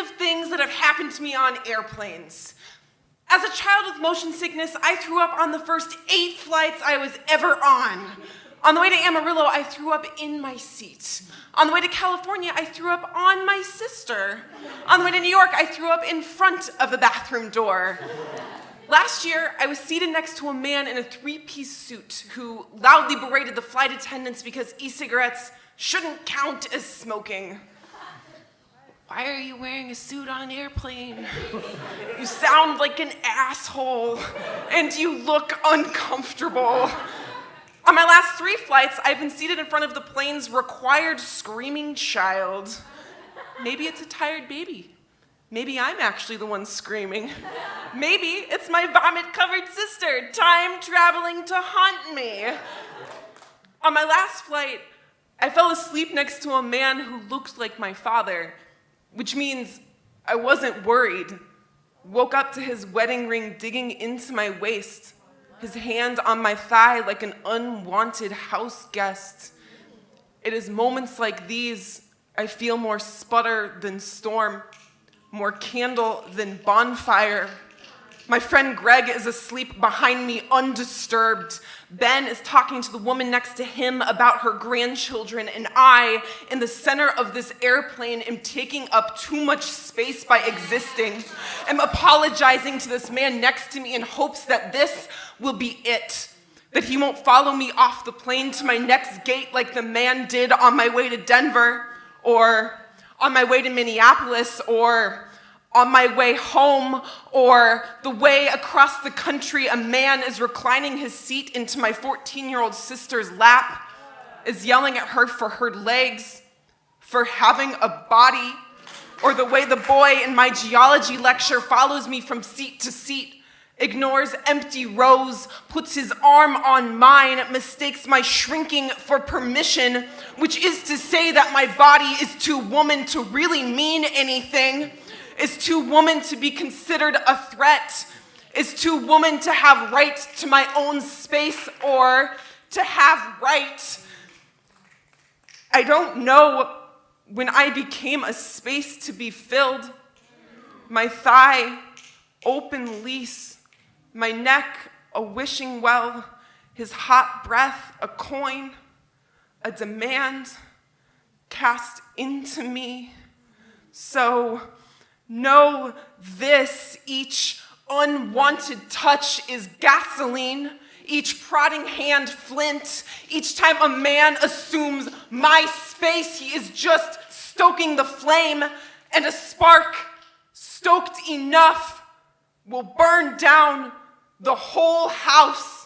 of things that have happened to me on airplanes. As a child with motion sickness, I threw up on the first 8 flights I was ever on. On the way to Amarillo, I threw up in my seat. On the way to California, I threw up on my sister. On the way to New York, I threw up in front of the bathroom door. Last year, I was seated next to a man in a 3-piece suit who loudly berated the flight attendants because e-cigarettes shouldn't count as smoking. Why are you wearing a suit on an airplane? You sound like an asshole, and you look uncomfortable. On my last 3 flights, I've been seated in front of the plane's required screaming child. Maybe it's a tired baby. Maybe I'm actually the one screaming. Maybe it's my vomit-covered sister, time traveling to haunt me. On my last flight, I fell asleep next to a man who looked like my father, which means I wasn't worried. Woke up to his wedding ring digging into my waist, his hand on my thigh like an unwanted house guest. It is moments like these I feel more sputter than storm, more candle than bonfire. My friend Greg is asleep behind me, undisturbed. Ben is talking to the woman next to him about her grandchildren, and I, in the center of this airplane, am taking up too much space by existing. I'm apologizing to this man next to me in hopes that this will be it, that he won't follow me off the plane to my next gate like the man did on my way to Denver, or on my way to Minneapolis, or on my way home, or the way across the country a man is reclining his seat into my 14-year-old sister's lap, is yelling at her for her legs, for having a body, or the way the boy in my geology lecture follows me from seat to seat, ignores empty rows, puts his arm on mine, mistakes my shrinking for permission, which is to say that my body is too woman to really mean anything, is too woman to be considered a threat, is too woman to have right to my own space or to have right. I don't know when I became a space to be filled. My thigh, open lease, my neck, a wishing well, his hot breath, a coin, a demand cast into me. So know this, each unwanted touch is gasoline, each prodding hand flint, each time a man assumes my space, he is just stoking the flame, and a spark stoked enough will burn down the whole house.